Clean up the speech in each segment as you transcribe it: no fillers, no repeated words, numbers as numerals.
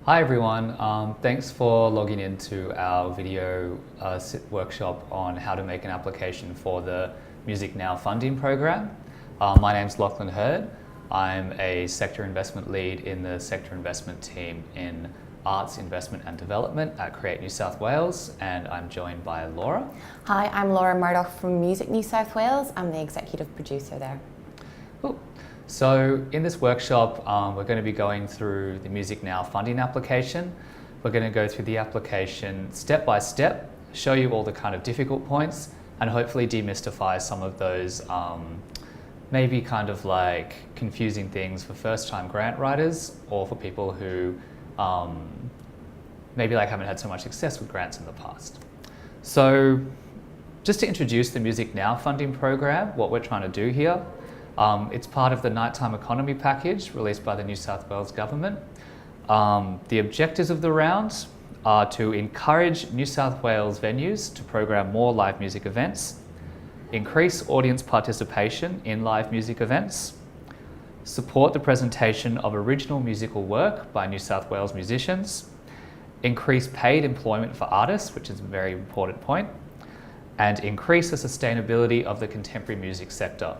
Hi everyone, thanks for logging into our video workshop on how to make an application for the Music Now funding program. My name's Lachlan Hurd. I'm a sector investment lead in the sector investment team in Arts, Investment and Development at Create New South Wales, and I'm joined by Laura. Hi, I'm Laura Murdoch from Music New South Wales. I'm the executive producer there. Cool. So in this workshop, we're going to be going through the Music Now funding application. We're going to go through the application step by step, show you all the kind of difficult points, and hopefully demystify some of those maybe kind of like confusing things for first-time grant writers or for people who maybe like haven't had so much success with grants in the past. So just to introduce the Music Now funding program, what we're trying to do here. It's part of the Nighttime Economy Package released by the New South Wales Government. The objectives of the round are to encourage New South Wales venues to program more live music events, increase audience participation in live music events, support the presentation of original musical work by New South Wales musicians, increase paid employment for artists, which is a very important point, and increase the sustainability of the contemporary music sector.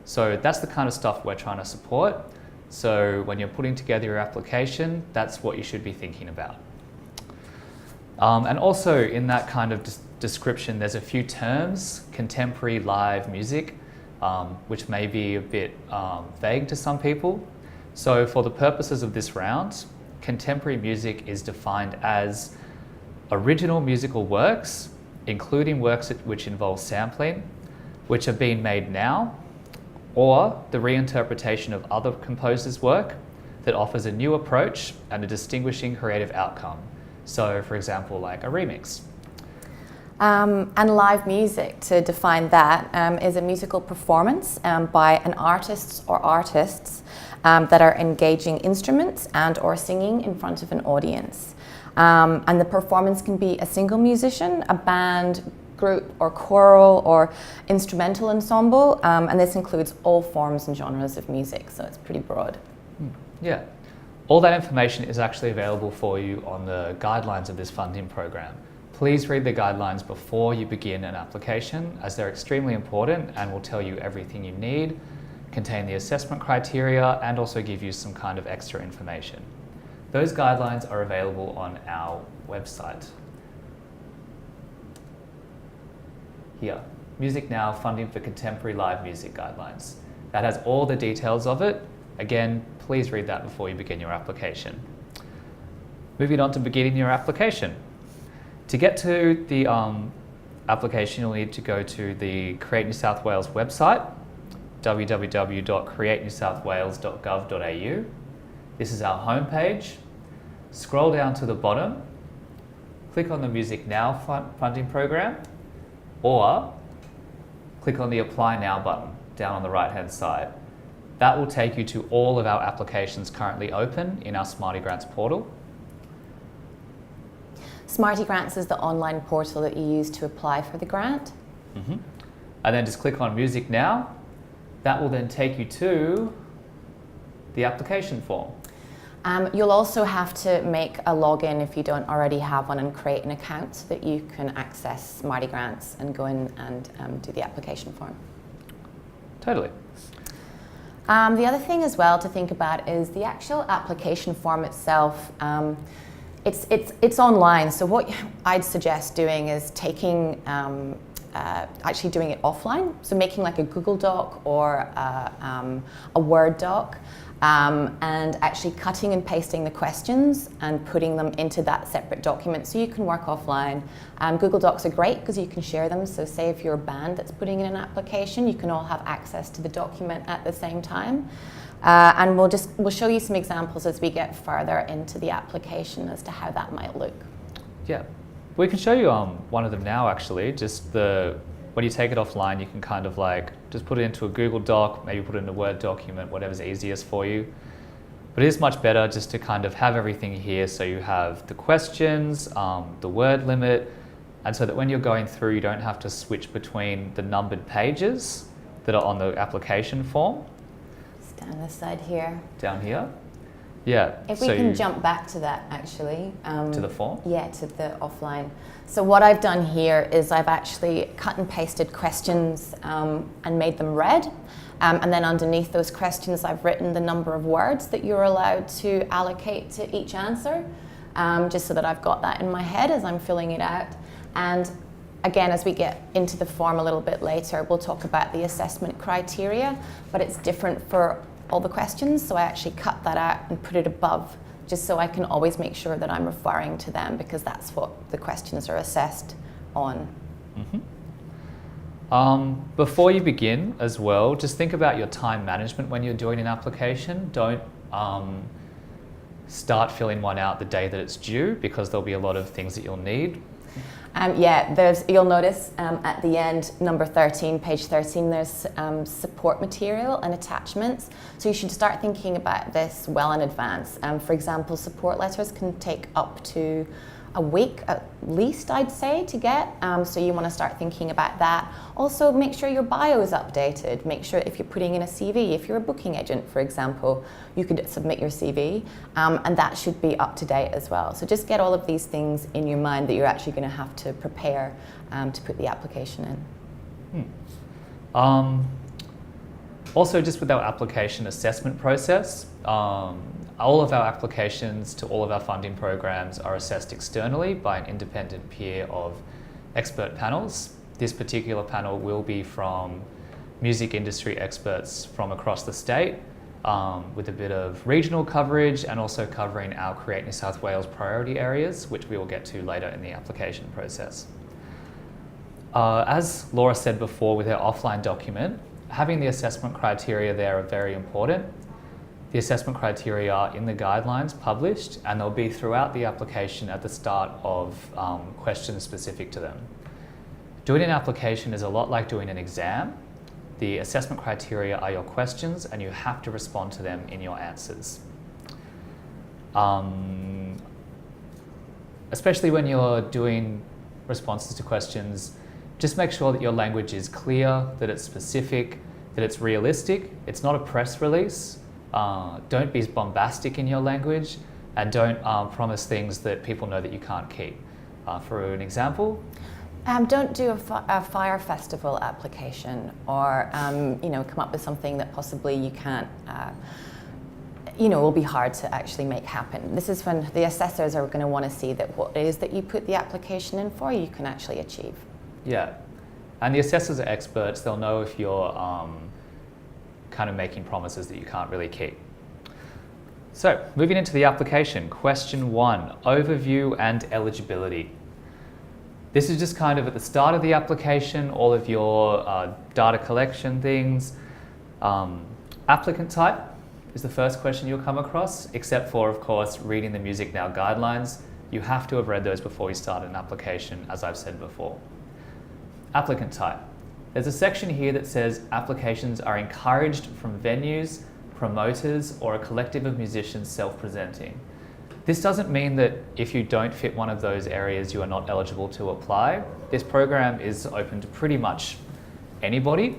So that's the kind of stuff we're trying to support. So when you're putting together your application, that's what you should be thinking about. And also in that kind of description, there's a few terms, contemporary live music, which may be a bit vague to some people. So for the purposes of this round, contemporary music is defined as original musical works, including works which involve sampling, which are being made now, or the reinterpretation of other composers' work that offers a new approach and a distinguishing creative outcome. So, for example, like a remix. And live music, to define that, is a musical performance by an artist or artists that are engaging instruments and or singing in front of an audience. And the performance can be a single musician, a band, group or choral or instrumental ensemble, and this includes all forms and genres of music, so it's pretty broad. Yeah, all that information is actually available for you on the guidelines of this funding program. Please read the guidelines before you begin an application, as they're extremely important and will tell you everything you need, contain the assessment criteria, and also give you some kind of extra information. Those guidelines are available on our website. Here, Music Now funding for contemporary live music guidelines. That has all the details of it. Again, please read that before you begin your application. Moving on to beginning your application. To get to the application, you'll need to go to the Create New South Wales website, www.createnewsouthwales.gov.au. This is our homepage. Scroll down to the bottom, click on the Music Now funding program, or click on the Apply Now button down on the right-hand side. That will take you to all of our applications currently open in our Smarty Grants portal. Smarty Grants is the online portal that you use to apply for the grant. And then just click on Music Now. That will then take you to the application form. You'll also have to make a login if you don't already have one and create an account so that you can access Smarty Grants and go in and do the application form. Totally. The other thing as well to think about is the actual application form itself. It's online, so what I'd suggest doing is taking actually doing it offline, so making like a Google Doc or a Word doc, and actually cutting and pasting the questions and putting them into that separate document so you can work offline. Google Docs are great because you can share them, so say if you're a band that's putting in an application, you can all have access to the document at the same time. And we'll show you some examples as we get further into the application as to how that might look. Yeah, we can show you one of them now actually. When you take it offline, you can kind of like just put it into a Google Doc, maybe put it in a Word document, whatever's easiest for you. But it is much better just to kind of have everything here, so you have the questions, the word limit, and so that when you're going through, you don't have to switch between the numbered pages that are on the application form. Down this side here. Down here. Yeah. If we can jump back to that, actually. To the form? Yeah, to the offline. So what I've done here is I've actually cut and pasted questions and made them red. And then underneath those questions, I've written the number of words that you're allowed to allocate to each answer, just so that I've got that in my head as I'm filling it out. And again, as we get into the form a little bit later, we'll talk about the assessment criteria, but it's different for all the questions. So I actually cut that out and put it above, just so I can always make sure that I'm referring to them, because that's what the questions are assessed on. Mm-hmm. Before you begin as well, just think about your time management when you're doing an application. Don't start filling one out the day that it's due, because there'll be a lot of things that you'll need. You'll notice at the end, number 13, page 13, there's support material and attachments. So you should start thinking about this well in advance. For example, support letters can take up to a week at least, I'd say, to get. So you want to start thinking about that. Also, make sure your bio is updated. Make sure if you're putting in a CV, if you're a booking agent, for example, you could submit your CV, and that should be up to date as well. So just get all of these things in your mind that you're actually going to have to prepare to put the application in. Also, just with our application assessment process, all of our applications to all of our funding programs are assessed externally by an independent peer of expert panels. This particular panel will be from music industry experts from across the state, with a bit of regional coverage and also covering our Create New South Wales priority areas, which we will get to later in the application process. As Laura said before with her offline document, having the assessment criteria there are very important. The assessment criteria are in the guidelines published, and they'll be throughout the application at the start of questions specific to them. Doing an application is a lot like doing an exam. The assessment criteria are your questions, and you have to respond to them in your answers. Especially when you're doing responses to questions, just make sure that your language is clear, that it's specific, that it's realistic. It's not a press release. Don't be bombastic in your language, and don't promise things that people know that you can't keep. For an example? Don't do a fire festival application, or come up with something that possibly you can't, will be hard to actually make happen. This is when the assessors are going to want to see that what it is that you put the application in for, you can actually achieve. Yeah, and the assessors are experts. They'll know if you're kind of making promises that you can't really keep. So, moving into the application, question 1, overview and eligibility. This is just kind of at the start of the application, all of your data collection things. Applicant type is the first question you'll come across, except for, of course, reading the Music Now guidelines. You have to have read those before you start an application, as I've said before. Applicant type. There's a section here that says applications are encouraged from venues, promoters, or a collective of musicians self-presenting. This doesn't mean that if you don't fit one of those areas, you are not eligible to apply. This program is open to pretty much anybody.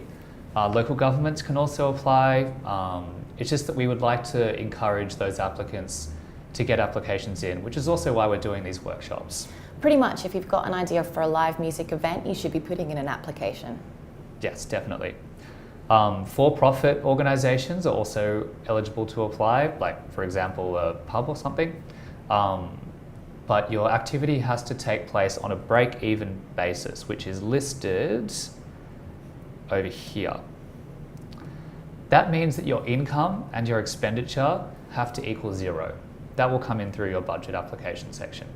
Local governments can also apply. It's just that we would like to encourage those applicants to get applications in, which is also why we're doing these workshops. Pretty much, if you've got an idea for a live music event, you should be putting in an application. Yes, definitely. For-profit organisations are also eligible to apply, like, for example, a pub or something. But your activity has to take place on a break-even basis, which is listed over here. That means that your income and your expenditure have to equal 0. That will come in through your budget application section.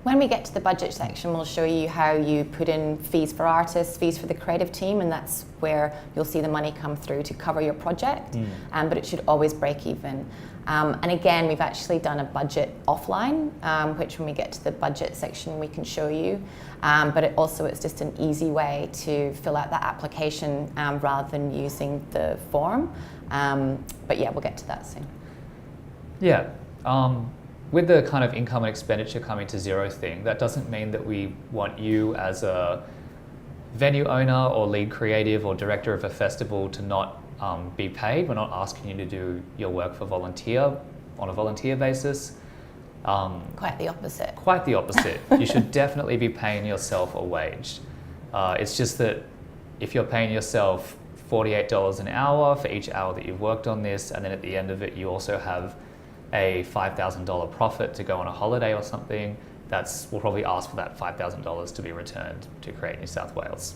When we get to the budget section, we'll show you how you put in fees for artists, fees for the creative team, and that's where you'll see the money come through to cover your project, but it should always break even. And again, we've actually done a budget offline, which when we get to the budget section, we can show you. But it's just an easy way to fill out that application rather than using the form. But yeah, we'll get to that soon. Yeah. With the kind of income and expenditure coming to 0 thing, that doesn't mean that we want you as a venue owner or lead creative or director of a festival to not be paid. We're not asking you to do your work for volunteer. on a volunteer basis. Quite the opposite. Quite the opposite. You should definitely be paying yourself a wage. It's just that if you're paying yourself $48 an hour for each hour that you've worked on this, and then at the end of it you also have a $5,000 profit to go on a holiday or something, we'll probably ask for that $5,000 to be returned to Create New South Wales.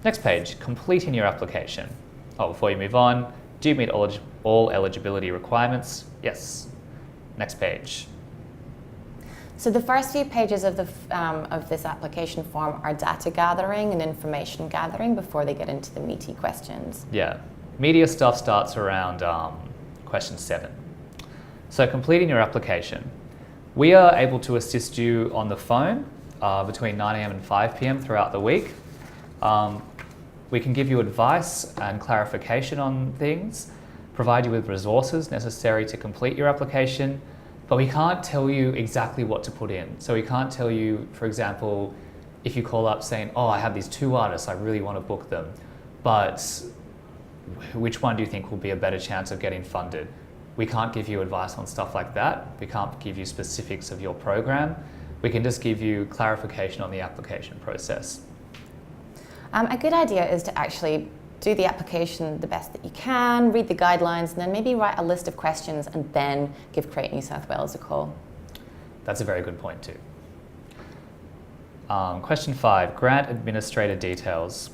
Next page, completing your application. Before you move on, do you meet all eligibility requirements? Yes. Next page. So the first few pages of this application form are data gathering and information gathering before they get into the meaty questions. Yeah. Media stuff starts around question 7. So completing your application. We are able to assist you on the phone between 9 a.m. and 5 p.m. throughout the week. We can give you advice and clarification on things, provide you with resources necessary to complete your application, but we can't tell you exactly what to put in. So we can't tell you, for example, if you call up saying, I have these 2 artists, I really want to book them, but which one do you think will be a better chance of getting funded? We can't give you advice on stuff like that. We can't give you specifics of your program. We can just give you clarification on the application process. A good idea is to actually do the application the best that you can, read the guidelines, and then maybe write a list of questions and then give Create New South Wales a call. That's a very good point too. Question 5, grant administrator details.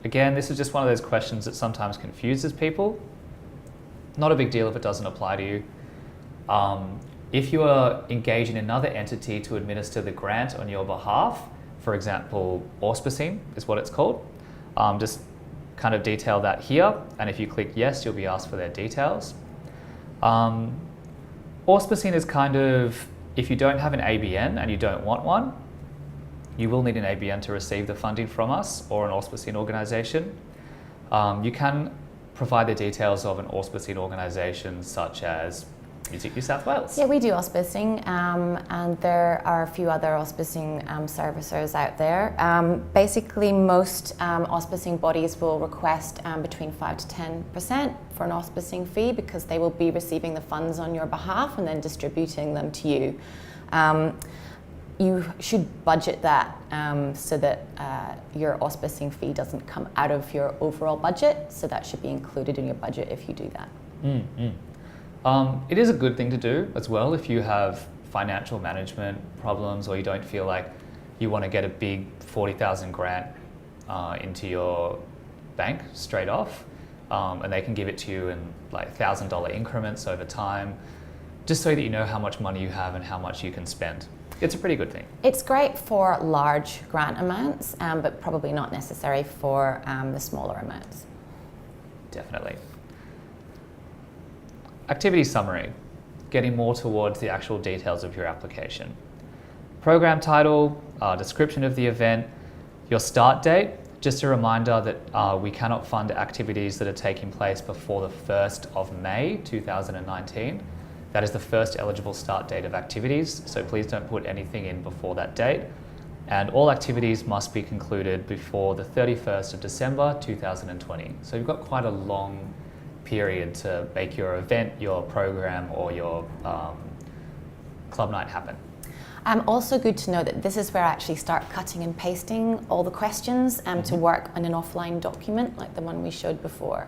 Again, this is just one of those questions that sometimes confuses people. Not a big deal if it doesn't apply to you. If you are engaging another entity to administer the grant on your behalf, for example, auspicing is what it's called, just kind of detail that here, and if you click yes, you'll be asked for their details. Auspicing is kind of, if you don't have an ABN and you don't want one, you will need an ABN to receive the funding from us or an auspicing organisation. You can provide the details of an auspicing organisation such as Music New South Wales. Yeah, we do auspicing, and there are a few other auspicing servicers out there. Basically, most auspicing bodies will request between 5 to 10% for an auspicing fee because they will be receiving the funds on your behalf and then distributing them to you. You should budget that so that your auspicing fee doesn't come out of your overall budget, so that should be included in your budget if you do that. It is a good thing to do as well if you have financial management problems or you don't feel like you want to get a big 40,000 grant into your bank straight off, and they can give it to you in like $1,000 increments over time, just so that you know how much money you have and how much you can spend. It's a pretty good thing. It's great for large grant amounts, but probably not necessary for the smaller amounts. Definitely. Activity summary, getting more towards the actual details of your application. Program title, description of the event, your start date. Just a reminder that we cannot fund activities that are taking place before the 1st of May 2019. That is the first eligible start date of activities, so please don't put anything in before that date. And all activities must be concluded before the 31st of December 2020. So you've got quite a long period to make your event, your program, or your club night happen. Also good to know that this is where I actually start cutting and pasting all the questions to work on an offline document like the one we showed before.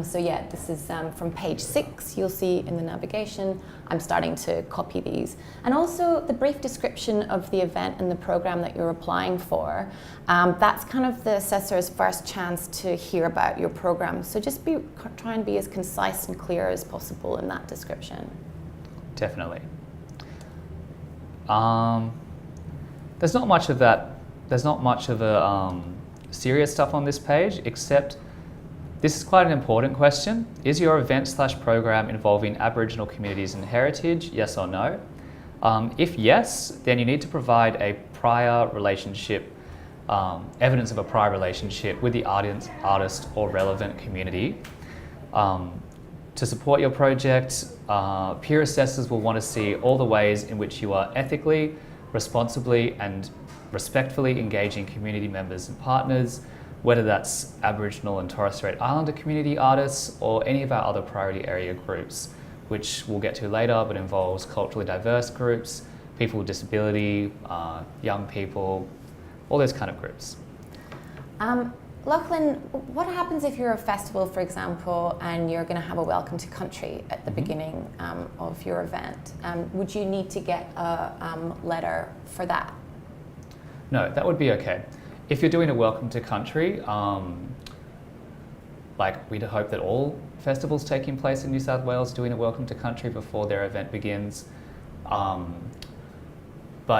So yeah, this is from page 6, you'll see in the navigation, I'm starting to copy these. And also the brief description of the event and the program that you're applying for, that's kind of the assessor's first chance to hear about your program. So just try and be as concise and clear as possible in that description. Definitely. There's not much of that, there's not much of a serious stuff on this page, except this is quite an important question. Is your event/program involving Aboriginal communities and heritage, yes or no? If yes, then you need to provide a prior relationship, evidence of a prior relationship with the artist or relevant community. To support your project, peer assessors will want to see all the ways in which you are ethically, responsibly and respectfully engaging community members and partners, whether that's Aboriginal and Torres Strait Islander community artists or any of our other priority area groups, which we'll get to later, but involves culturally diverse groups, people with disability, young people, all those kind of groups. Lachlan, what happens if you're a festival, for example, and you're going to have a welcome to country at the beginning of your event? Would you need to get a letter for that? No, that would be okay. If you're doing a welcome to country, like we'd hope that all festivals taking place in New South Wales doing a welcome to country before their event begins. But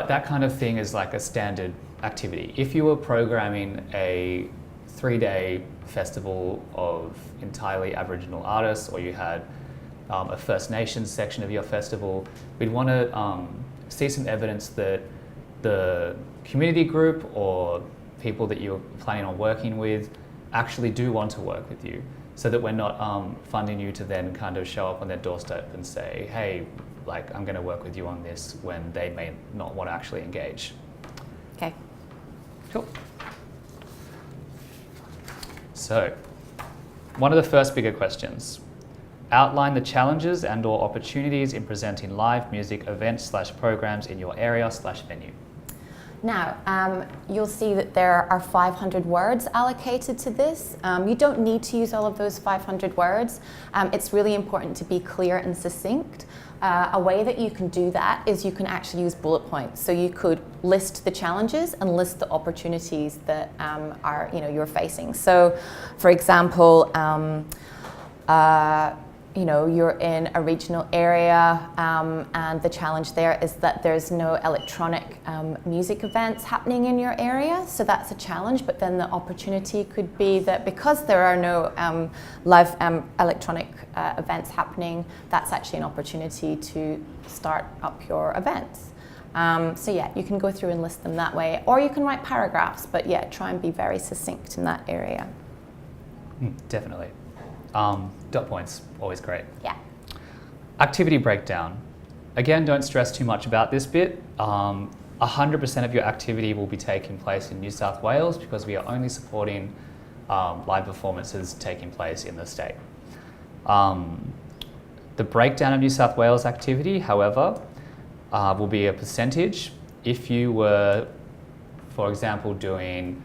that kind of thing is like a standard activity. If you were programming a 3-day festival of entirely Aboriginal artists, or you had a First Nations section of your festival, we'd want to see some evidence that the community group or people that you're planning on working with actually do want to work with you, so that we're not funding you to then kind of show up on their doorstep and say, hey, like I'm going to work with you on this, when they may not want to actually engage. Okay. Cool. So, one of the first bigger questions. Outline the challenges and/or opportunities in presenting live music events/programs in your area/venue. Now, you'll see that there are 500 words allocated to this. You don't need to use all of those 500 words. It's really important to be clear and succinct. A way that you can do that is you can actually use bullet points. So you could list the challenges and list the opportunities that you're facing. So, for example, you're in a regional area, and the challenge there is that there's no electronic music events happening in your area. So that's a challenge, but then the opportunity could be that because there are no live electronic events happening, that's actually an opportunity to start up your events. So yeah, you can go through and list them that way, or you can write paragraphs, but yeah, try and be very succinct in that area. Definitely. Dot points, always great. Yeah. Activity breakdown. Again, don't stress too much about this bit. 100% of your activity will be taking place in New South Wales, because we are only supporting live performances taking place in the state. The breakdown of New South Wales activity, however, will be a percentage. If you were, for example, doing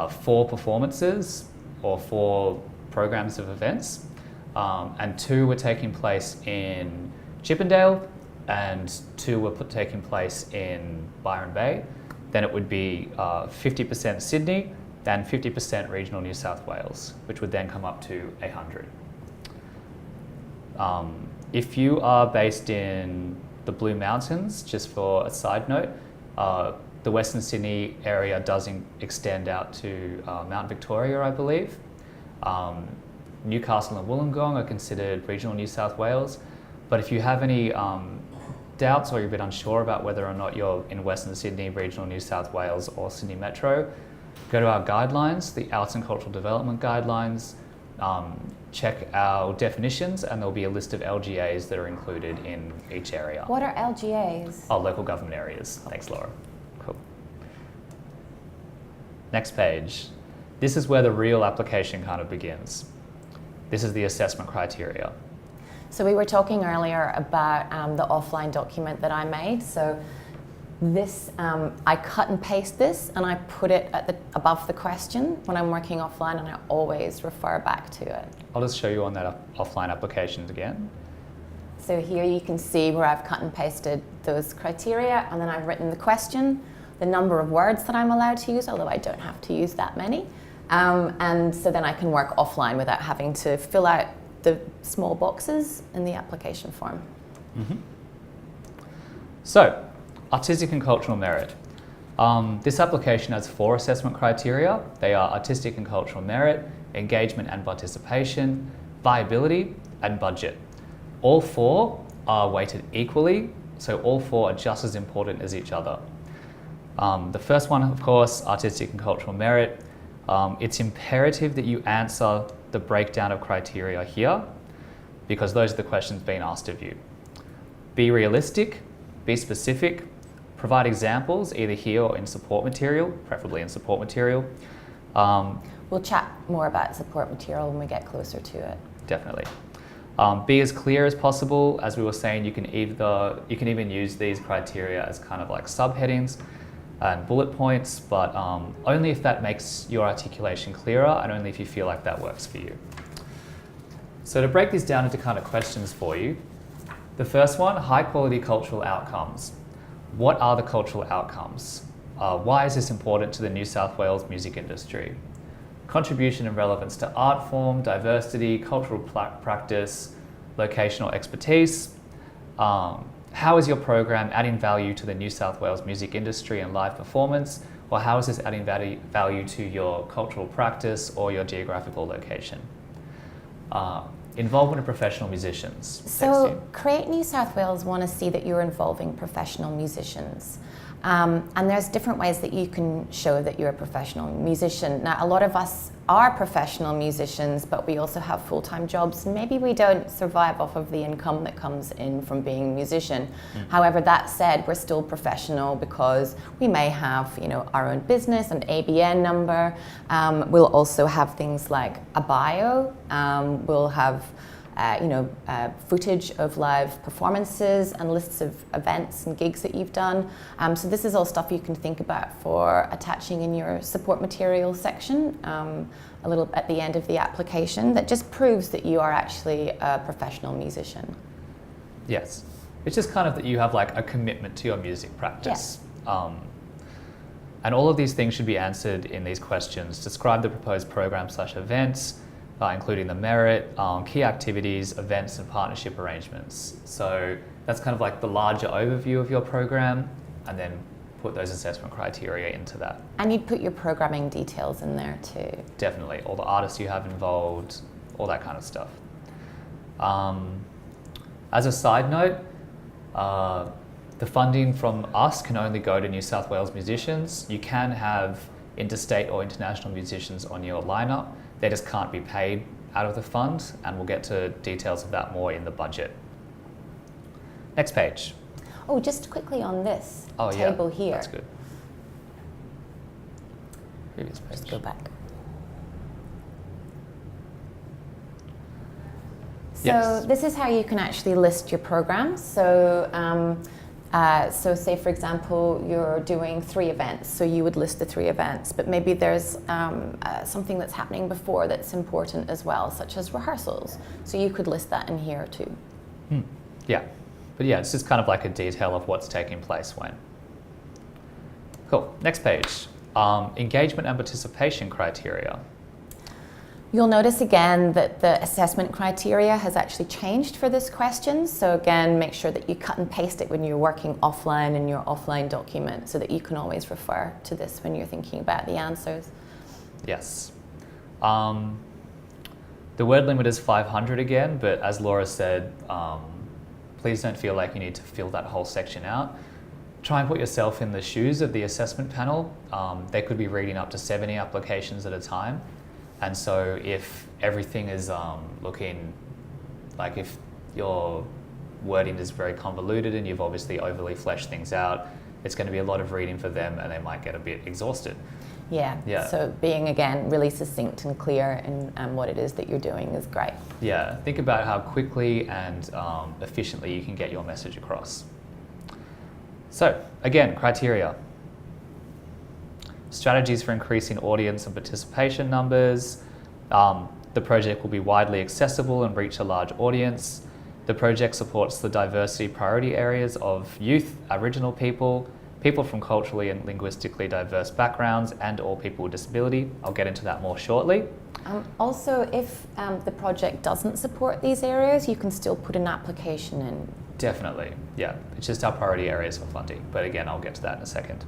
4 performances or 4 programs of events, and 2 were taking place in Chippendale and 2 were taking place in Byron Bay, then it would be 50% Sydney and 50% regional New South Wales, which would then come up to 100. If you are based in the Blue Mountains, just for a side note, the Western Sydney area does extend out to Mount Victoria, I believe. Newcastle and Wollongong are considered regional New South Wales, but if you have any doubts or you're a bit unsure about whether or not you're in Western Sydney, regional New South Wales or Sydney Metro, go to our guidelines, the Arts and Cultural Development Guidelines, check our definitions, and there'll be a list of LGAs that are included in each area. What are LGAs? Oh, local government areas. Thanks, Laura. Cool. Next page. This is where the real application kind of begins. This is the assessment criteria. So we were talking earlier about the offline document that I made. So this, I cut and paste this and I put it above the question when I'm working offline, and I always refer back to it. I'll just show you on that offline applications again. So here you can see where I've cut and pasted those criteria, and then I've written the question, the number of words that I'm allowed to use, although I don't have to use that many. And so then I can work offline without having to fill out the small boxes in the application form. Mm-hmm. So, artistic and cultural merit. This application has 4 assessment criteria. They are artistic and cultural merit, engagement and participation, viability, and budget. All 4 are weighted equally, so all 4 are just as important as each other. The first one, of course, artistic and cultural merit. It's imperative that you answer the breakdown of criteria here, because those are the questions being asked of you. Be realistic, be specific, provide examples either here or in support material, preferably in support material. We'll chat more about support material when we get closer to it. Definitely. Be as clear as possible. As we were saying, you can even use these criteria as kind of like subheadings and bullet points, but only if that makes your articulation clearer and only if you feel like that works for you. So to break this down into kind of questions for you, the first one, high quality cultural outcomes. What are the cultural outcomes? Why is this important to the New South Wales music industry? Contribution and relevance to art form, diversity, cultural practice, locational expertise. How is your program adding value to the New South Wales music industry and live performance? Or how is this adding value to your cultural practice or your geographical location? Involvement of professional musicians. So Create New South Wales want to see that you're involving professional musicians. And there's different ways that you can show that you're a professional musician. Now, a lot of us are professional musicians, but we also have full-time jobs, and maybe we don't survive off of the income that comes in from being a musician. However, that said, we're still professional because we may have, our own business, an ABN number. We'll also have things like a bio. We'll have footage of live performances and lists of events and gigs that you've done. So this is all stuff you can think about for attaching in your support material section a little at the end of the application that just proves that you are actually a professional musician. Yes. It's just kind of that you have like a commitment to your music practice. Yeah. And all of these things should be answered in these questions. Describe the proposed program/events, including the merit, key activities, events, and partnership arrangements. So that's kind of like the larger overview of your program, and then put those assessment criteria into that. And you'd put your programming details in there too. Definitely, all the artists you have involved, all that kind of stuff. As a side note, the funding from us can only go to New South Wales musicians. You can have interstate or international musicians on your lineup. They just can't be paid out of the fund, and we'll get to details of that more in the budget. Next page. Oh, just quickly on this table here. That's good. Previous page. Just go back. So yes. This is how you can actually list your programs. So say, for example, you're doing 3 events, so you would list the 3 events, but maybe there's something that's happening before that's important as well, such as rehearsals. So you could list that in here too. Yeah, but yeah, it's just kind of like a detail of what's taking place when. Cool, next page. Engagement and participation criteria. You'll notice again that the assessment criteria has actually changed for this question. So again, make sure that you cut and paste it when you're working offline in your offline document so that you can always refer to this when you're thinking about the answers. Yes. The word limit is 500 again, but as Laura said, please don't feel like you need to fill that whole section out. Try and put yourself in the shoes of the assessment panel. They could be reading up to 70 applications at a time. And so if everything is looking like if your wording is very convoluted and you've obviously overly fleshed things out, it's going to be a lot of reading for them and they might get a bit exhausted. Yeah. So being, again, really succinct and clear in what it is that you're doing is great. Yeah, think about how quickly and efficiently you can get your message across. So again, criteria. Strategies for increasing audience and participation numbers. The project will be widely accessible and reach a large audience. The project supports the diversity priority areas of youth, Aboriginal people, people from culturally and linguistically diverse backgrounds, and all people with disability. I'll get into that more shortly. Also, if the project doesn't support these areas, you can still put an application in. Definitely, yeah. It's just our priority areas for funding. But again, I'll get to that in a second.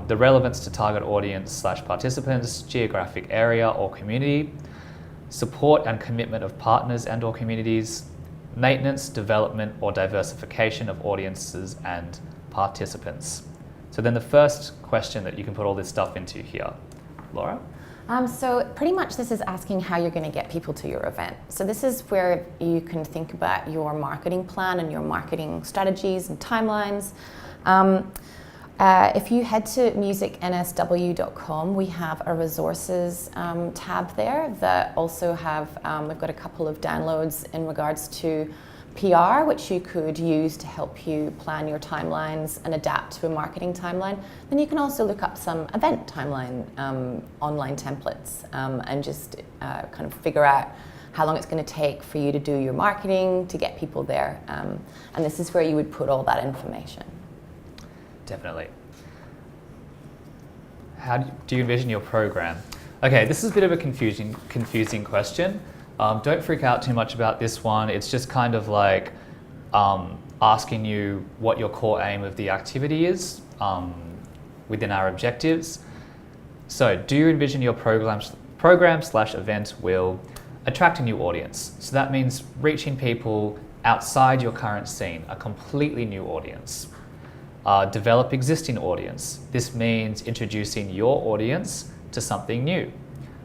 The relevance to target audience / participants, geographic area or community, support and commitment of partners and or communities, maintenance, development or diversification of audiences and participants. So then the first question that you can put all this stuff into here. Laura? So pretty much this is asking how you're going to get people to your event. So this is where you can think about your marketing plan and your marketing strategies and timelines. If you head to musicnsw.com, we have a resources tab there that also have, we've got a couple of downloads in regards to PR, which you could use to help you plan your timelines and adapt to a marketing timeline. Then you can also look up some event timeline online templates and just kind of figure out how long it's going to take for you to do your marketing to get people there. And this is where you would put all that information. Definitely. How do you envision your program? Okay, this is a bit of a confusing question. Don't freak out too much about this one. It's just kind of like asking you what your core aim of the activity is within our objectives. So, do you envision your program/event will attract a new audience? So that means reaching people outside your current scene, a completely new audience. Develop existing audience. This means introducing your audience to something new.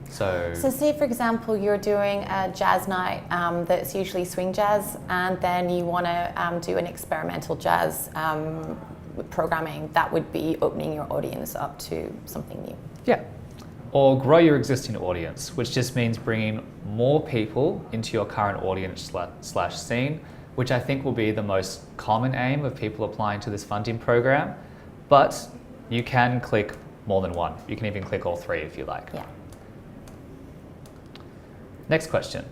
So say for example you're doing a jazz night that's usually swing jazz, and then you want to do an experimental jazz programming. That would be opening your audience up to something new. Yeah. Or grow your existing audience, which just means bringing more people into your current audience slash scene, which I think will be the most common aim of people applying to this funding program. But you can click more than one. You can even click all three if you like. Yeah. Next question.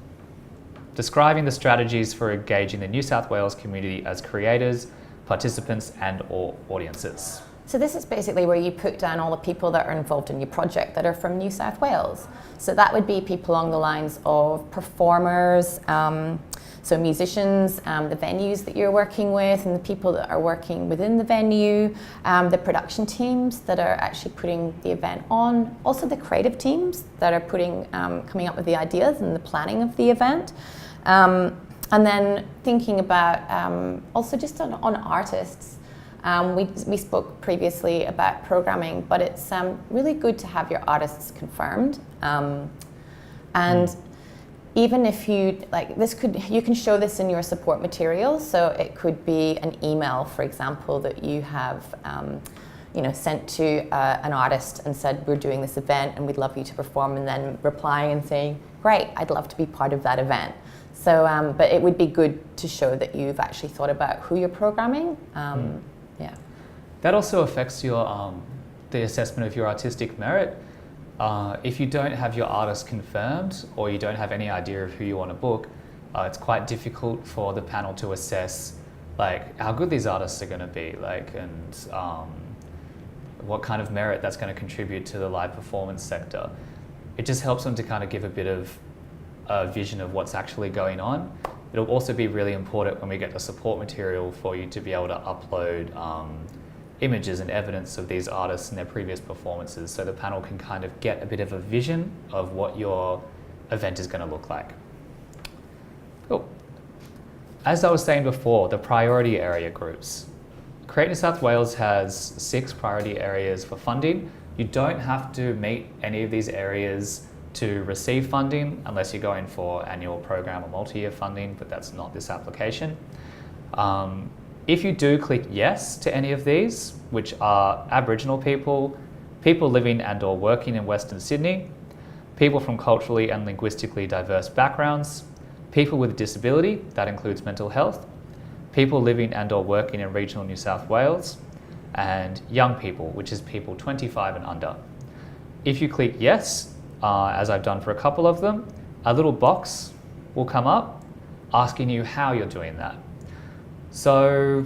Describing the strategies for engaging the New South Wales community as creators, participants, and/or audiences. So this is basically where you put down all the people that are involved in your project that are from New South Wales. So that would be people along the lines of performers, so musicians, the venues that you're working with, and the people that are working within the venue, the production teams that are actually putting the event on, also the creative teams that are coming up with the ideas and the planning of the event. And then thinking about also just on artists. We spoke previously about programming, but it's really good to have your artists confirmed. Even if you you can show this in your support materials. So it could be an email, for example, that you have sent to an artist and said, we're doing this event and we'd love you to perform, and then replying and saying, great, I'd love to be part of that event. So, but it would be good to show that you've actually thought about who you're programming. Yeah. That also affects your the assessment of your artistic merit. If you don't have your artist confirmed, or you don't have any idea of who you want to book, it's quite difficult for the panel to assess how good these artists are going to be, and what kind of merit that's going to contribute to the live performance sector. It just helps them to kind of give a bit of a vision of what's actually going on. It'll also be really important when we get the support material for you to be able to upload images and evidence of these artists and their previous performances, so the panel can kind of get a bit of a vision of what your event is going to look like. Cool. As I was saying before, the priority area groups. Create New South Wales has 6 priority areas for funding. You don't have to meet any of these areas to receive funding unless you're going for annual program or multi-year funding, but that's not this application. If you do click yes to any of these, which are Aboriginal people, people living and/or working in Western Sydney, people from culturally and linguistically diverse backgrounds, people with disability, that includes mental health, people living and/or working in regional New South Wales, and young people, which is people 25 and under. If you click yes, as I've done for a couple of them, a little box will come up asking you how you're doing that. So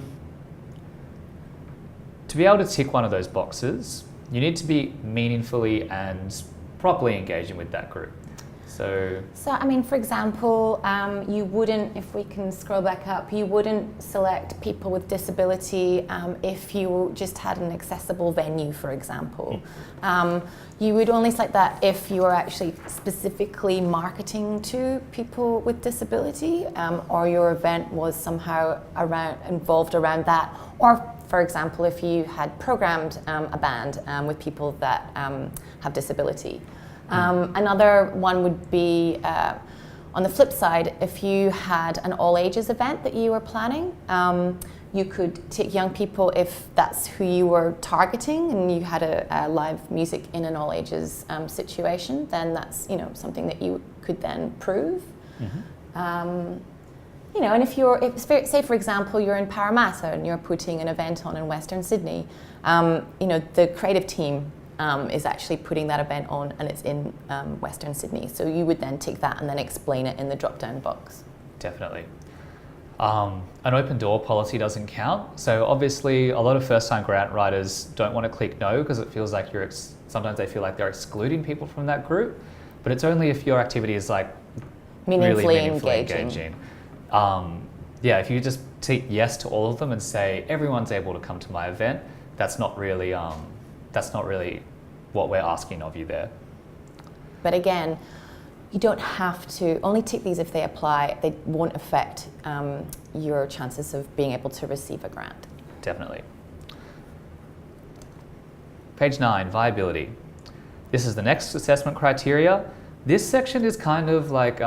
to be able to tick one of those boxes, you need to be meaningfully and properly engaging with that group. So I mean, for example, you wouldn't, if we can scroll back up, you wouldn't select people with disability if you just had an accessible venue, for example. You would only select that if you were actually specifically marketing to people with disability, or your event was somehow involved around that. Or, for example, if you had programmed a band with people that have disability. Another one would be, on the flip side, if you had an all ages event that you were planning, You could take young people if that's who you were targeting and you had a live music in an all ages situation, then that's something that you could then prove. Mm-hmm. And if say for example you're in Parramatta and you're putting an event on in Western Sydney, the creative team is actually putting that event on and it's in Western Sydney. So you would then take that and then explain it in the drop-down box. Definitely. An open door policy doesn't count. So obviously a lot of first-time grant writers don't want to click no because it feels like sometimes they feel like they're excluding people from that group. But it's only if your activity is like meaningfully really engaging. If you just tick yes to all of them and say everyone's able to come to my event, that's not really what we're asking of you there. But again, you don't have to only tick these if they apply. They won't affect your chances of being able to receive a grant. Definitely. Page 9, viability. This is the next assessment criteria. This section is kind of like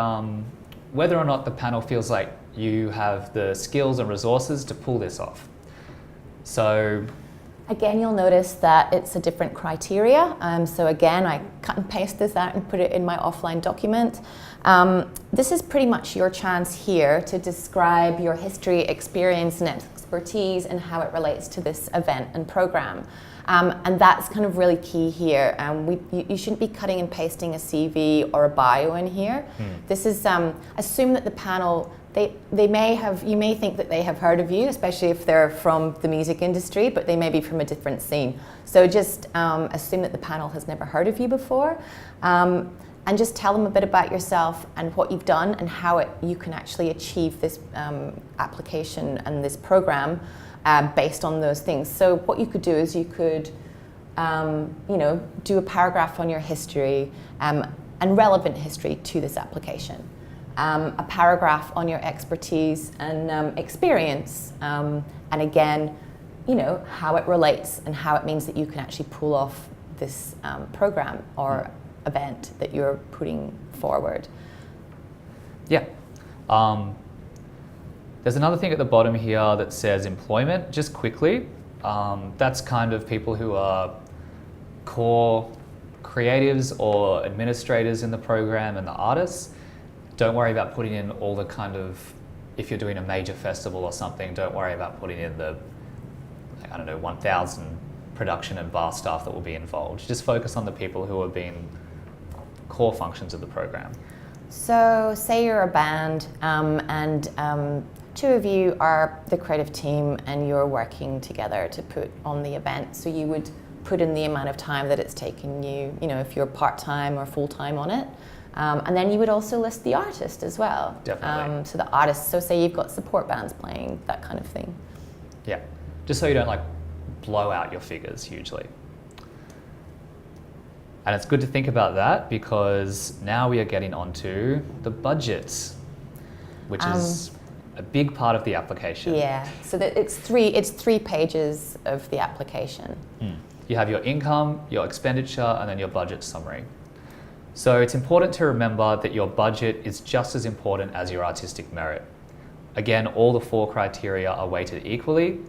whether or not the panel feels like you have the skills and resources to pull this off. So again, you'll notice that it's a different criteria. So again, I cut and paste this out and put it in my offline document. This is pretty much your chance here to describe your history, experience, and expertise and how it relates to this event and program. And that's kind of really key here. You shouldn't be cutting and pasting a CV or a bio in here. This is, assume that the panel, you may think that they have heard of you, especially if they're from the music industry, but they may be from a different scene. So just assume that the panel has never heard of you before. And just tell them a bit about yourself and what you've done and how you can actually achieve this application and this program based on those things. So what you could do is you could, do a paragraph on your history and relevant history to this application. A paragraph on your expertise and experience, and again, how it relates and how it means that you can actually pull off this program or event that you're putting forward. Yeah. There's another thing at the bottom here that says employment, just quickly. That's kind of people who are core creatives or administrators in the program and the artists. Don't worry about putting in all the kind of, if you're doing a major festival or something, don't worry about putting in the, 1,000 production and bar staff that will be involved. Just focus on the people who are being core functions of the program. So say you're a band and two of you are the creative team and you're working together to put on the event. So you would put in the amount of time that it's taken you, if you're part-time or full-time on it. And then you would also list the artist as well. Definitely. So the artist, so say you've got support bands playing, that kind of thing. Yeah, just so you don't blow out your figures hugely. And it's good to think about that because now we are getting onto the budgets, which is a big part of the application. Yeah, so that it's three pages of the application. You have your income, your expenditure, and then your budget summary. So it's important to remember that your budget is just as important as your artistic merit. Again, all the 4 criteria are weighted equally,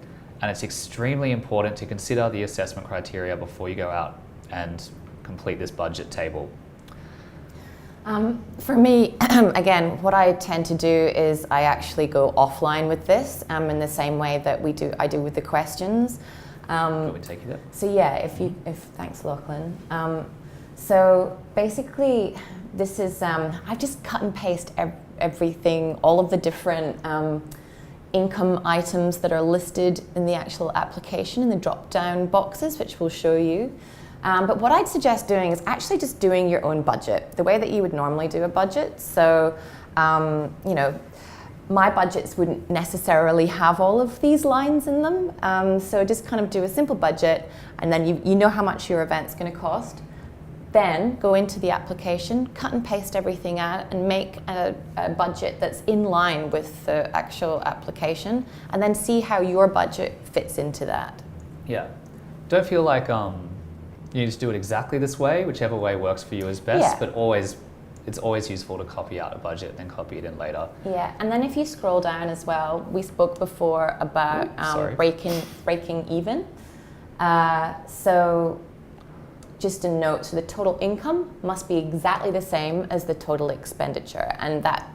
and it's extremely important to consider the assessment criteria before you go out and complete this budget table. For me, again, what I tend to do is I actually go offline with this in the same way that I do with the questions. Can we take you there? So yeah, thanks, Lachlan. So basically, this is I've just cut and paste everything, all of the different income items that are listed in the actual application in the drop-down boxes, which we'll show you. But what I'd suggest doing is actually just doing your own budget, the way that you would normally do a budget. So, my budgets wouldn't necessarily have all of these lines in them. So just kind of do a simple budget, and then you know how much your event's going to cost. Then go into the application, cut and paste everything out, and make a budget that's in line with the actual application, and then see how your budget fits into that. Yeah. Don't feel like you need to do it exactly this way, whichever way works for you is best, but always it's always useful to copy out a budget and then copy it in later. Yeah, and then if you scroll down as well, we spoke before about breaking even. So just a note, so the total income must be exactly the same as the total expenditure, and that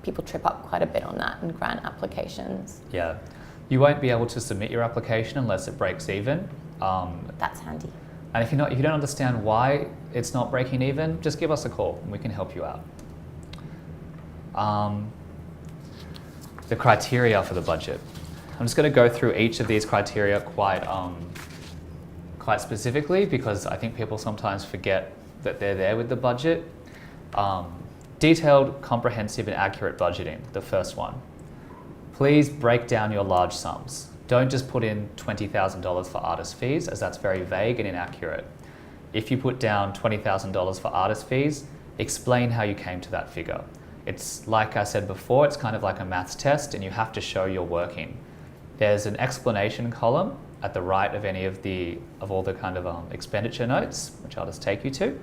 people trip up quite a bit on that in grant applications. Yeah, you won't be able to submit your application unless it breaks even. That's handy. And if you don't understand why it's not breaking even, just give us a call and we can help you out. The criteria for the budget. I'm just going to go through each of these criteria quite specifically, because I think people sometimes forget that they're there with the budget. Detailed, comprehensive, and accurate budgeting, the first one. Please break down your large sums. Don't just put in $20,000 for artist fees, as that's very vague and inaccurate. If you put down $20,000 for artist fees, explain how you came to that figure. It's like I said before, it's kind of like a maths test and you have to show you're working. There's an explanation column at the right of any of all the kind of expenditure notes, which I'll just take you to.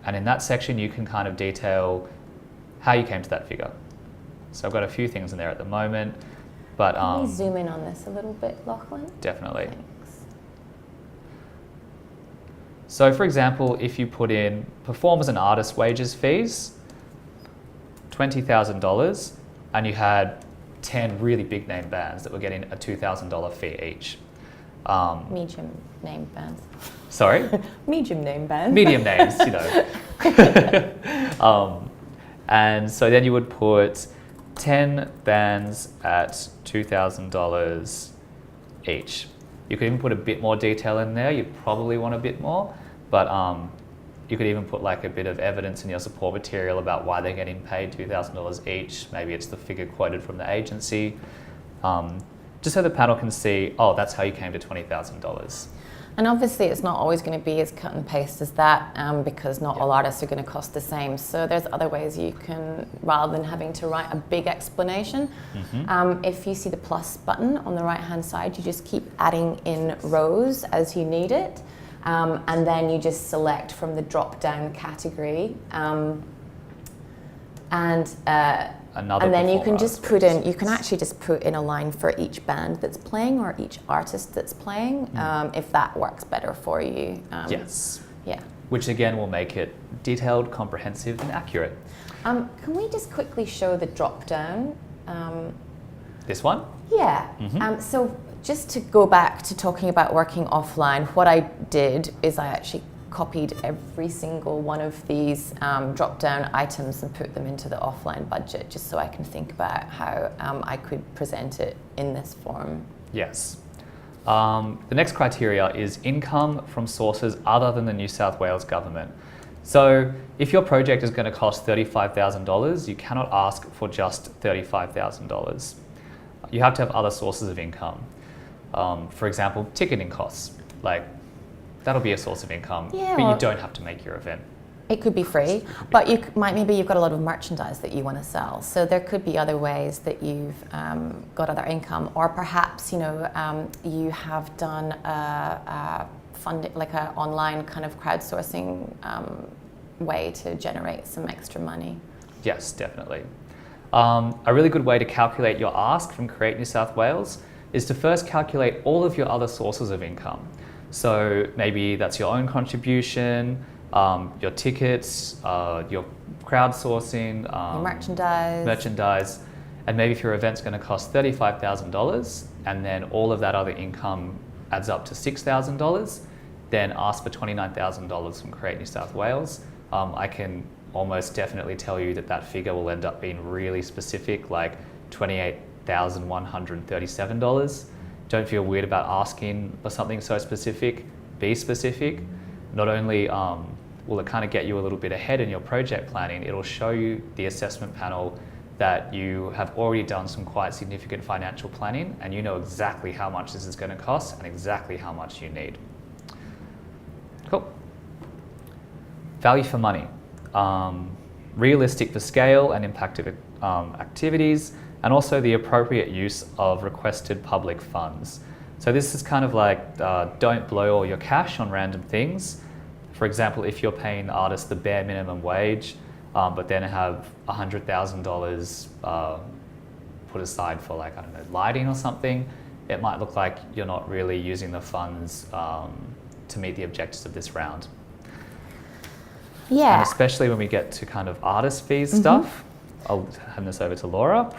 And in that section, you can kind of detail how you came to that figure. So I've got a few things in there at the moment. But, can we zoom in on this a little bit, Lachlan? Definitely. Thanks. So for example, if you put in performers and artists' wages fees, $20,000, and you had 10 really big name bands that were getting a $2,000 fee each. Medium name bands. Sorry? Medium name bands. Medium names, you know. And so then you would put 10 bands at $2,000 each. You could even put a bit more detail in there. You'd probably want a bit more, but you could even put like a bit of evidence in your support material about why they're getting paid $2,000 each. Maybe it's the figure quoted from the agency, just so the panel can see, oh, that's how you came to $20,000. And obviously it's not always going to be as cut and paste as that, because not all artists are going to cost the same. So there's other ways you can, rather than having to write a big explanation, if you see the plus button on the right hand side, you just keep adding in rows as you need it, and then you just select from the drop down category, and then you can just put in, you can actually just put in a line for each band that's playing or each artist that's playing, if that works better for you. Yes. Yeah. Which again will make it detailed, comprehensive, and accurate. Can we just quickly show the drop down? This one? Yeah. So just to go back to talking about working offline, what I did is I actually copied every single one of these drop-down items and put them into the offline budget, just so I can think about how I could present it in this form. Yes. The next criteria is income from sources other than the New South Wales government. So if your project is going to cost $35,000, you cannot ask for just $35,000. You have to have other sources of income. For example, ticketing costs, that'll be a source of income, yeah, but you don't have to make your event. It could be free, but maybe you've got a lot of merchandise that you want to sell. So there could be other ways that you've got other income, or perhaps you have done like an online kind of crowdsourcing way to generate some extra money. Yes, definitely. A really good way to calculate your ask from Create New South Wales is to first calculate all of your other sources of income. So maybe that's your own contribution, your tickets, your crowdsourcing, your merchandise, and maybe if your event's going to cost $35,000 and then all of that other income adds up to $6,000, then ask for $29,000 from Create New South Wales. I can almost definitely tell you that figure will end up being really specific, like $28,137. Don't feel weird about asking for something so specific. Be specific. Not only will it kind of get you a little bit ahead in your project planning, it'll show you, the assessment panel, that you have already done some quite significant financial planning and you know exactly how much this is going to cost and exactly how much you need. Cool. Value for money. Realistic for scale and impact of activities, and also the appropriate use of requested public funds. So this is kind of like, don't blow all your cash on random things. For example, if you're paying the artist the bare minimum wage, but then have $100,000 put aside for, like, I don't know, lighting or something, it might look like you're not really using the funds to meet the objectives of this round. Yeah. And especially when we get to kind of artist fees stuff, I'll hand this over to Laura.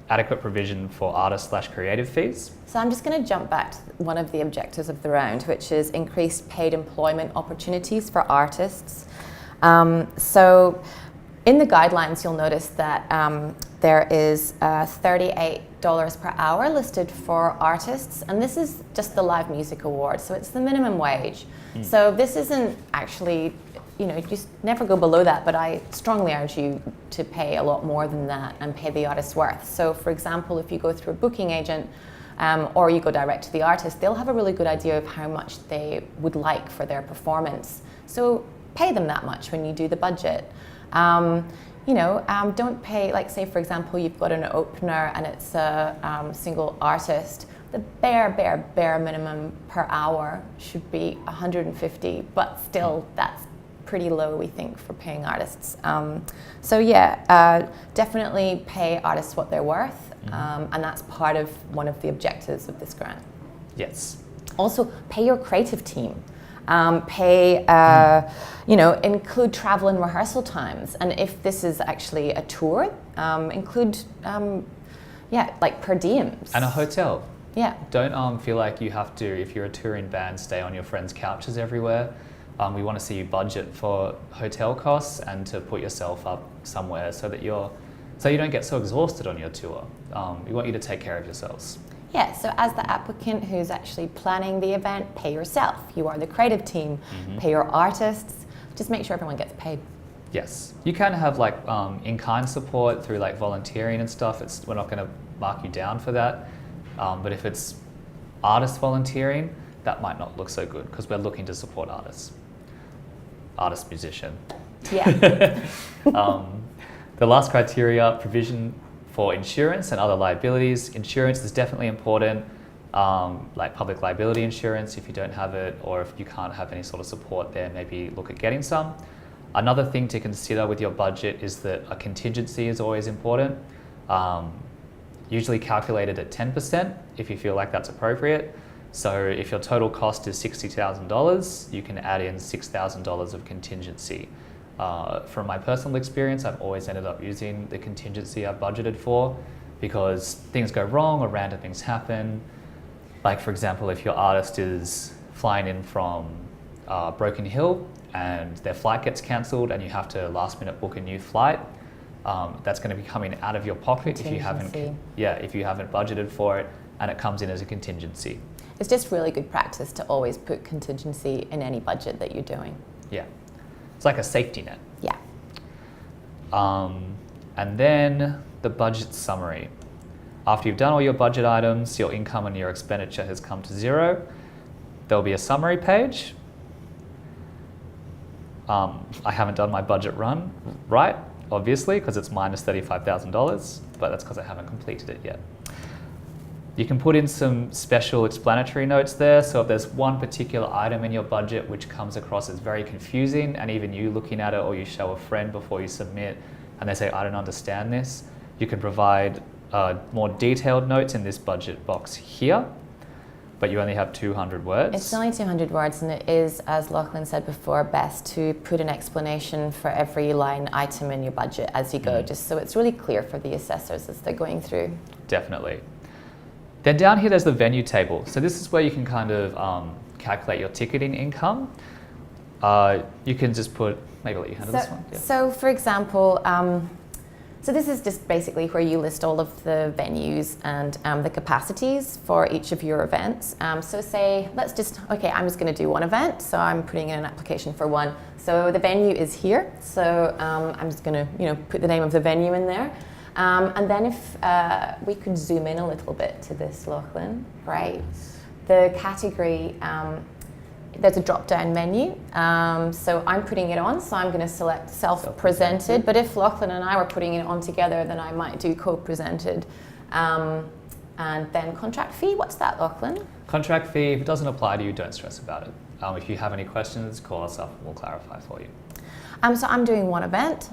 Adequate provision for artist/creative fees. So I'm just going to jump back to one of the objectives of the round, which is increased paid employment opportunities for artists. So in the guidelines, you'll notice that there is $38 per hour listed for artists, and this is just the Live Music Award, so it's the minimum wage. So this isn't actually, just never go below that, but I strongly urge you to pay a lot more than that and pay the artist's worth. So for example, if you go through a booking agent or you go direct to the artist, they'll have a really good idea of how much they would like for their performance. So pay them that much when you do the budget. Don't pay, like, say for example, you've got an opener and it's a single artist. The bare minimum per hour should be 150, but still that's pretty low, we think, for paying artists. Definitely pay artists what they're worth, and that's part of one of the objectives of this grant. Yes. Also, pay your creative team. Include travel and rehearsal times, and if this is actually a tour, include like per diems. And a hotel. Yeah. Don't feel like you have to, if you're a touring band, stay on your friends' couches everywhere. We want to see you budget for hotel costs and to put yourself up somewhere so you don't get so exhausted on your tour. We want you to take care of yourselves. Yeah, so as the applicant who's actually planning the event, pay yourself. You are the creative team. Pay your artists. Just make sure everyone gets paid. Yes. You can have like in-kind support through like volunteering and stuff. We're not going to mark you down for that. But if it's artist volunteering, that might not look so good because we're looking to support artists. Artist, musician. Yeah. The last criteria, provision for insurance and other liabilities. Insurance is definitely important, like public liability insurance if you don't have it, or if you can't have any sort of support there, maybe look at getting some. Another thing to consider with your budget is that a contingency is always important, usually calculated at 10% if you feel like that's appropriate. So if your total cost is $60,000, you can add in $6,000 of contingency. From my personal experience, I've always ended up using the contingency I've budgeted for because things go wrong or random things happen. Like for example, if your artist is flying in from Broken Hill and their flight gets cancelled and you have to last minute book a new flight, that's going to be coming out of your pocket if you haven't budgeted for it, and it comes in as a contingency. It's just really good practice to always put contingency in any budget that you're doing. Yeah. It's like a safety net. Yeah. And then the budget summary. After you've done all your budget items, your income and your expenditure has come to zero, there'll be a summary page. I haven't done my budget run right, obviously, because it's minus $35,000, but that's because I haven't completed it yet. You can put in some special explanatory notes there. So if there's one particular item in your budget which comes across as very confusing, and even you looking at it or you show a friend before you submit and they say, I don't understand this, you can provide more detailed notes in this budget box here, but you only have 200 words. It's only 200 words, and it is, as Lachlan said before, best to put an explanation for every line item in your budget as you go, just so it's really clear for the assessors as they're going through. Definitely. Then down here, there's the venue table. So this is where you can kind of calculate your ticketing income. You can just put, maybe let you handle this one. Yeah. So for example, so this is just basically where you list all of the venues and the capacities for each of your events. So say, I'm just going to do one event. So I'm putting in an application for one. So the venue is here. So I'm just going to, put the name of the venue in there. And then if we could zoom in a little bit to this, Lachlan, right? The category, there's a drop-down menu. So I'm putting it on, so I'm going to select self-presented. But if Lachlan and I were putting it on together, then I might do co-presented. And then contract fee, what's that, Lachlan? Contract fee, if it doesn't apply to you, don't stress about it. If you have any questions, call us up and we'll clarify for you. So I'm doing one event,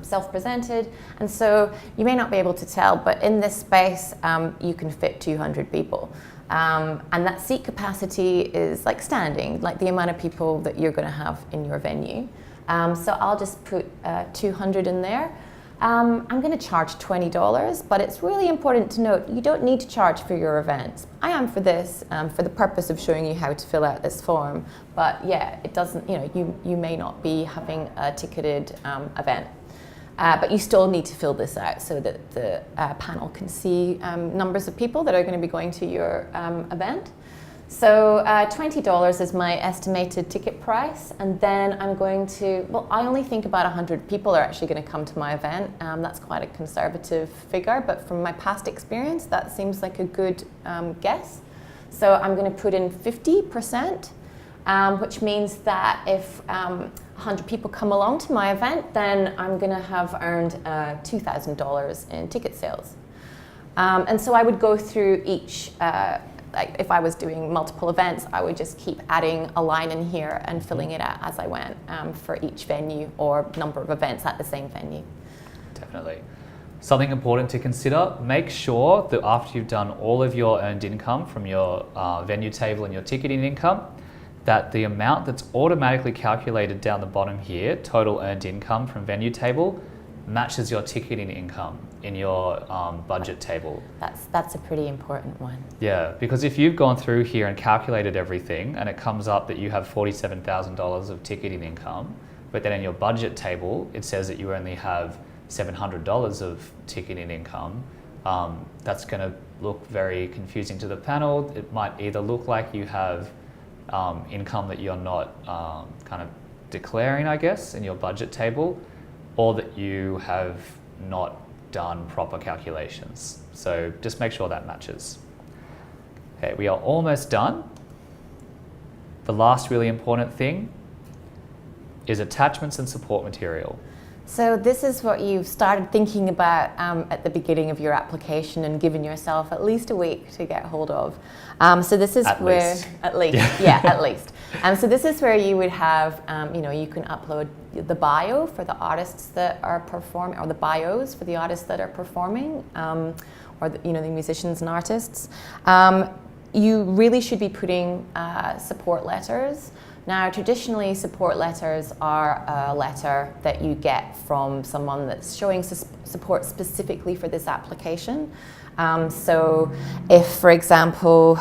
self-presented, and so you may not be able to tell, but in this space you can fit 200 people. And that seat capacity is like standing, like the amount of people that you're going to have in your venue. So I'll just put 200 in there. I'm going to charge $20, but it's really important to note you don't need to charge for your events. I am for this, for the purpose of showing you how to fill out this form. But yeah, it doesn't, you may not be having a ticketed event. But you still need to fill this out so that the panel can see numbers of people that are going to be going to your event. So $20 is my estimated ticket price, and then I'm going to, well, I only think about 100 people are actually going to come to my event. That's quite a conservative figure, but from my past experience, that seems like a good guess. So I'm going to put in 50%, which means that if 100 people come along to my event, then I'm going to have earned $2,000 in ticket sales. And so I would go through each like if I was doing multiple events, I would just keep adding a line in here and filling it out as I went for each venue or number of events at the same venue. Definitely. Something important to consider, make sure that after you've done all of your earned income from your venue table and your ticketing income, that the amount that's automatically calculated down the bottom here, total earned income from venue table, matches your ticketing income in your budget table. That's a pretty important one. Yeah, because if you've gone through here and calculated everything and it comes up that you have $47,000 of ticketing income, but then in your budget table it says that you only have $700 of ticketing income, that's going to look very confusing to the panel. It might either look like you have income that you're not kind of declaring, I guess, in your budget table, or that you have not done proper calculations. So just make sure that matches. Okay, we are almost done. The last really important thing is attachments and support material. So this is what you've started thinking about at the beginning of your application and given yourself at least a week to get hold of. So this is at least. Yeah, at least. So this is where you would have, you can upload the bio for the artists that are performing, or the bios for the artists that are performing, or the musicians and artists. You really should be putting support letters. Now, traditionally, support letters are a letter that you get from someone that's showing support specifically for this application. So if, for example,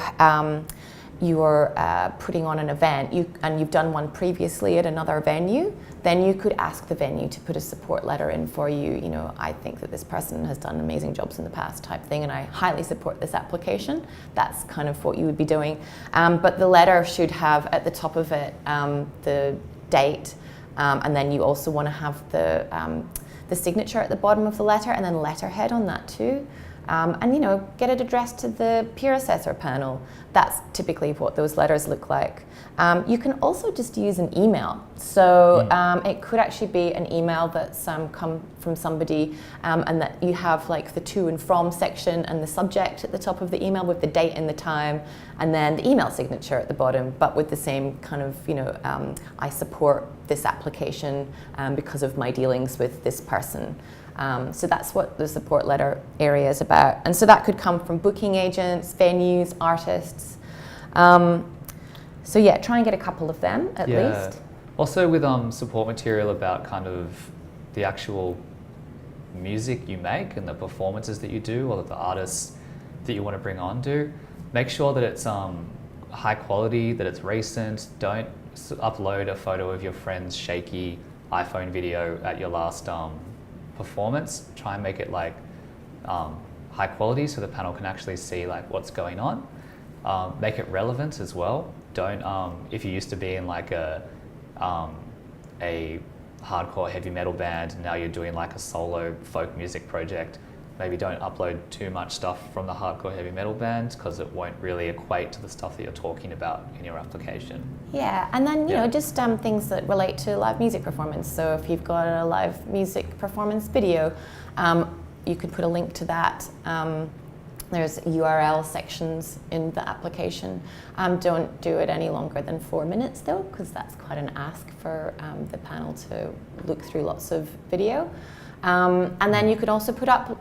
you're putting on an event and you've done one previously at another venue, then you could ask the venue to put a support letter in for you. I think that this person has done amazing jobs in the past type thing, and I highly support this application. That's kind of what you would be doing. But the letter should have at the top of it the date, and then you also want to have the signature at the bottom of the letter, and then letterhead on that too. And get it addressed to the peer assessor panel. That's typically what those letters look like. You can also just use an email. So it could actually be an email that's come from somebody, and that you have like the to and from section and the subject at the top of the email with the date and the time, and then the email signature at the bottom, but with the same kind of, I support this application because of my dealings with this person. So that's what the support letter area is about. And so that could come from booking agents, venues, artists. So yeah, try and get a couple of them at least. Also with support material about kind of the actual music you make and the performances that you do, or that the artists that you want to bring on do, make sure that it's high quality, that it's recent. Don't upload a photo of your friend's shaky iPhone video at your last performance. Try and make it like high quality so the panel can actually see like what's going on. Make it relevant as well. Don't if you used to be in like a hardcore heavy metal band and now you're doing like a solo folk music project, maybe don't upload too much stuff from the hardcore heavy metal band because it won't really equate to the stuff that you're talking about in your application. Yeah, and then you know, just things that relate to live music performance. So if you've got a live music performance video, you could put a link to that There's URL sections in the application. Don't do it any longer than 4 minutes though, because that's quite an ask for the panel to look through lots of video. And then you could also put up,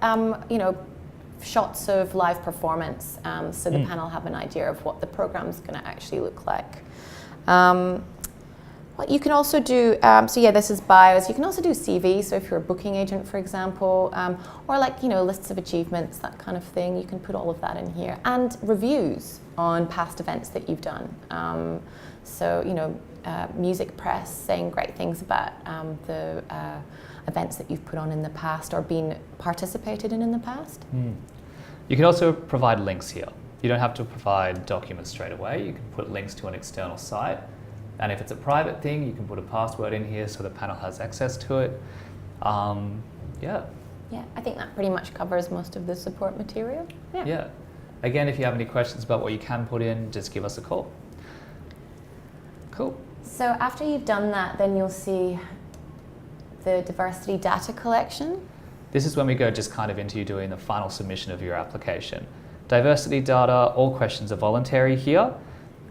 shots of live performance, so the panel have an idea of what the program's going to actually look like. What you can also do, this is bios. You can also do CV, so if you're a booking agent, for example, or lists of achievements, that kind of thing. You can put all of that in here. And reviews on past events that you've done. Music press saying great things about the events that you've put on in the past or been participated in the past. You can also provide links here. You don't have to provide documents straight away. You can put links to an external site. And if it's a private thing, you can put a password in here so the panel has access to it. Yeah, I think that pretty much covers most of the support material. Yeah. Again, if you have any questions about what you can put in, just give us a call. Cool. So after you've done that, then you'll see the diversity data collection. This is when we go just kind of into you doing the final submission of your application. Diversity data, all questions are voluntary here.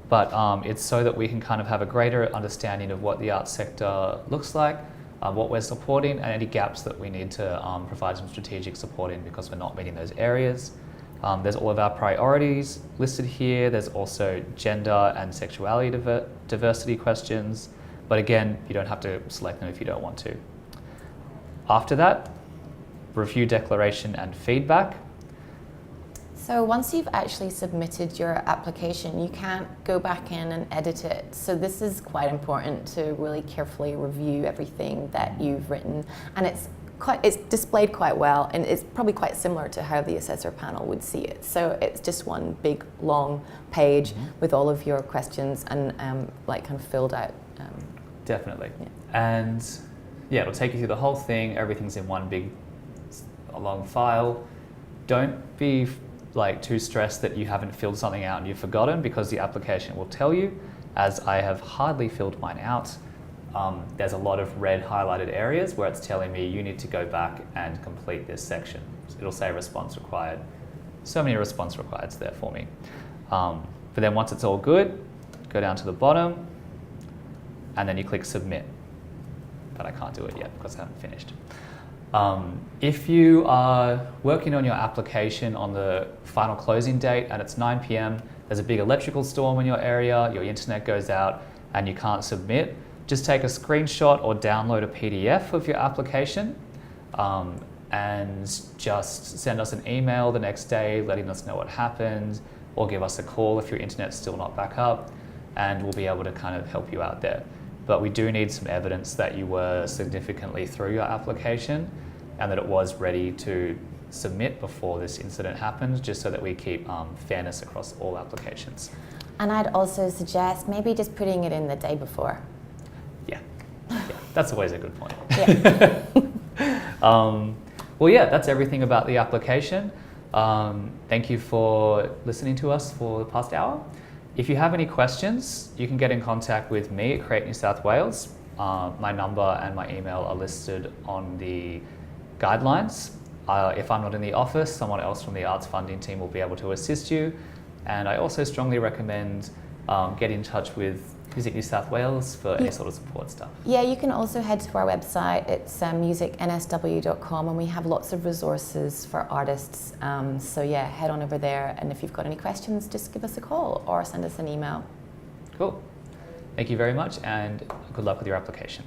But it's so that we can kind of have a greater understanding of what the arts sector looks like, what we're supporting, and any gaps that we need to provide some strategic support in because we're not meeting those areas. There's all of our priorities listed here. There's also gender and sexuality diversity questions. But again, you don't have to select them if you don't want to. After that, review declaration and feedback. So once you've actually submitted your application, you can't go back in and edit it. So this is quite important to really carefully review everything that you've written. And it's displayed quite well, and it's probably quite similar to how the assessor panel would see it. So it's just one big long page with all of your questions and kind of filled out. Definitely. Yeah. And it'll take you through the whole thing. Everything's in one big long file. Don't be too stressed that you haven't filled something out and you've forgotten, because the application will tell you, as I have hardly filled mine out. There's a lot of red highlighted areas where it's telling me you need to go back and complete this section. It'll say response required. So many response requireds there for me. But then once it's all good, go down to the bottom and then you click submit. But I can't do it yet because I haven't finished. If you are working on your application on the final closing date and it's 9 p.m, there's a big electrical storm in your area, your internet goes out and you can't submit, just take a screenshot or download a PDF of your application and just send us an email the next day letting us know what happened, or give us a call if your internet's still not back up, and we'll be able to kind of help you out there. But we do need some evidence that you were significantly through your application and that it was ready to submit before this incident happened, just so that we keep fairness across all applications. And I'd also suggest maybe just putting it in the day before. Yeah, that's always a good point. Yeah. That's everything about the application. Thank you for listening to us for the past hour. If you have any questions, you can get in contact with me at Create New South Wales. My number and my email are listed on the guidelines. If I'm not in the office, someone else from the arts funding team will be able to assist you. And I also strongly recommend get in touch with Music New South Wales for any sort of support stuff. Yeah, you can also head to our website. It's musicnsw.com, and we have lots of resources for artists. Head on over there, and if you've got any questions, just give us a call or send us an email. Cool. Thank you very much, and good luck with your application.